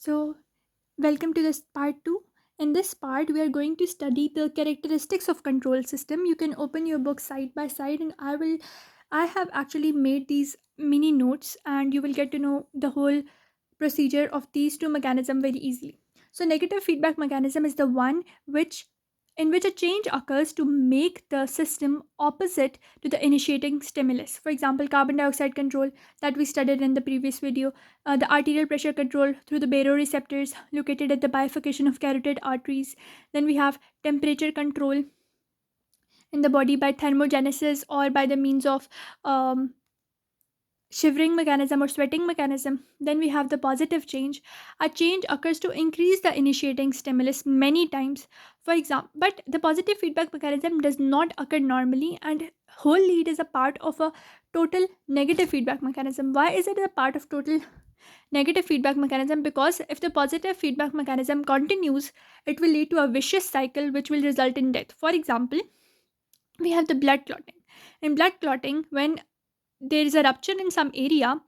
So, welcome to this part 2. In this part, we are going to study the characteristics of control system. You can open your book side by side and I have actually made these mini notes and you will get to know the whole procedure of these two mechanisms very easily. So negative feedback mechanism is the one which in which a change occurs to make the system opposite to the initiating stimulus. For example, carbon dioxide control that we studied in the previous video, the arterial pressure control through the baroreceptors located at the bifurcation of carotid arteries. Then we have temperature control in the body by thermogenesis or by the means of um, shivering mechanism or sweating mechanism. Then we have the positive change. A change occurs to increase the initiating stimulus many times. For example, but the positive feedback mechanism does not occur normally and wholly it is a part of a total negative feedback mechanism. Why is it a part of total negative feedback mechanism? Because if the positive feedback mechanism continues, it will lead to a vicious cycle which will result in death. For example, we have the blood clotting. In blood clotting, when there is a rupture in some area,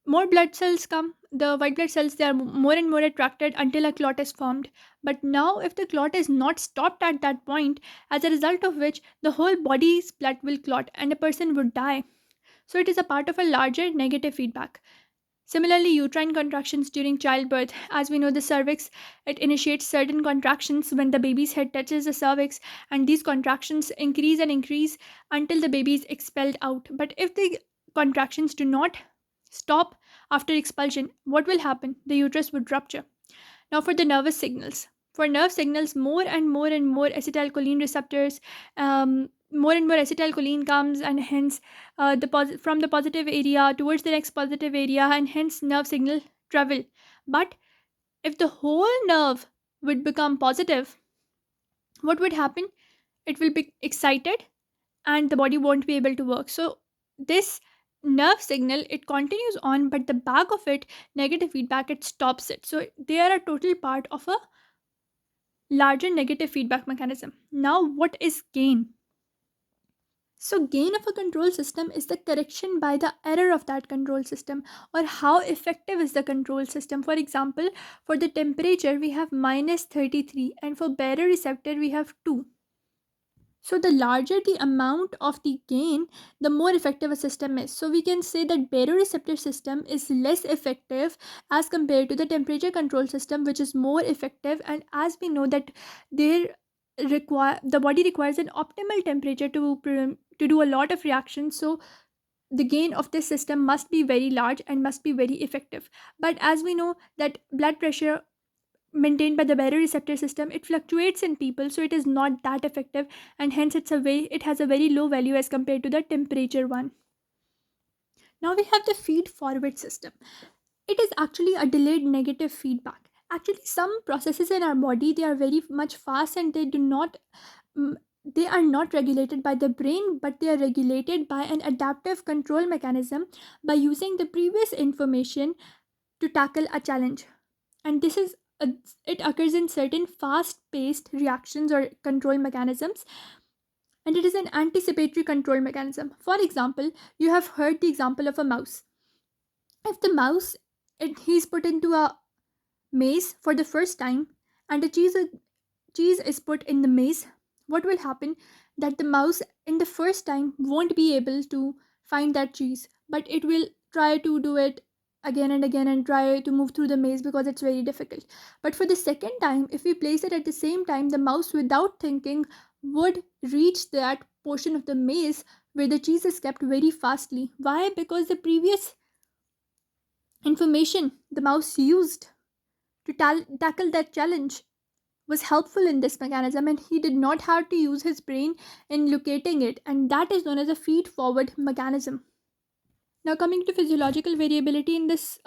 more blood cells come. The white blood cells, they are more and more attracted until a clot is formed. But now if the clot is not stopped at that point, as a result of which the whole body's blood will clot and a person would die. So it is a part of a larger negative feedback. Similarly, uterine contractions during childbirth. As we know, the cervix, it initiates certain contractions when the baby's head touches the cervix, and these contractions increase and increase until the baby is expelled out. But if the contractions do not stop after expulsion, what will happen? The uterus would rupture. Now, for the nervous signals. For nerve signals, more and more and more acetylcholine receptors, more and more acetylcholine comes, and hence from the positive area towards the next positive area, and hence nerve signal travel. But if the whole nerve would become positive, what would happen? It will be excited and the body won't be able to work. So this nerve signal, it continues on, but the back of it, negative feedback, it stops it. So they are a total part of a larger negative feedback mechanism. Now what is gain? So gain of a control system is the correction by the error of that control system, or how effective is the control system. For example, for the temperature we have minus 33 and for baroreceptor we have 2. So the larger the amount of the gain, the more effective a system is. So we can say that baroreceptor system is less effective as compared to the temperature control system, which is more effective. And as we know that there the body requires an optimal temperature to do a lot of reactions. So the gain of this system must be very large and must be very effective. But as we know that blood pressure maintained by the baroreceptor system, it fluctuates in people, so it is not that effective, and hence it has a very low value as compared to the temperature one. Now we have the feed forward system. It is actually a delayed negative feedback. Actually, some processes in our body, they are very much fast and they do not mm, they are not regulated by the brain, but they are regulated by an adaptive control mechanism by using the previous information to tackle a challenge. And it occurs in certain fast paced reactions or control mechanisms, and it is an anticipatory control mechanism. For example, you have heard the example of a mouse. If the mouse, he's put into a maze for the first time, and the cheese is put in the maze, what will happen? That the mouse in the first time won't be able to find that cheese, but it will try to do it again and again and try to move through the maze because it's very difficult. But for the second time, if we place it at the same time, the mouse without thinking would reach that portion of the maze where the cheese is kept very fastly. Why? Because the previous information the mouse used to tackle that challenge was helpful in this mechanism, and he did not have to use his brain in locating it, and that is known as a feed forward mechanism. Now, coming to physiological variability in this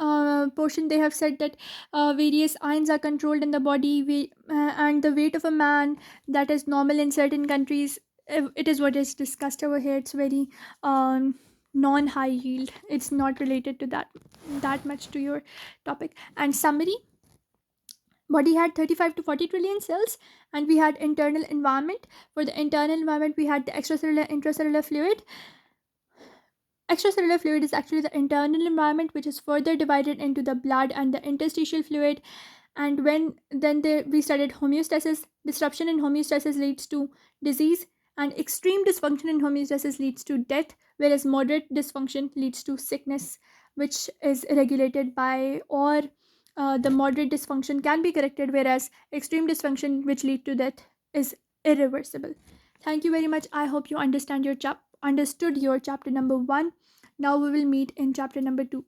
portion, they have said that various ions are controlled in the body, and the weight of a man that is normal in certain countries. It is what is discussed over here. It's very non-high yield. It's not related to that much to your topic. And summary: body had 35 to 40 trillion cells, and we had internal environment. For the internal environment, we had the extracellular intracellular fluid, Extracellular fluid is actually the internal environment, which is further divided into the blood and the interstitial fluid. And we studied homeostasis. Disruption in homeostasis leads to disease, and extreme dysfunction in homeostasis leads to death, whereas moderate dysfunction leads to sickness, which is regulated by, or the moderate dysfunction can be corrected, whereas extreme dysfunction, which lead to death, is irreversible. Thank you very much. I hope you understood your chapter number 1. Now we will meet in chapter number 2.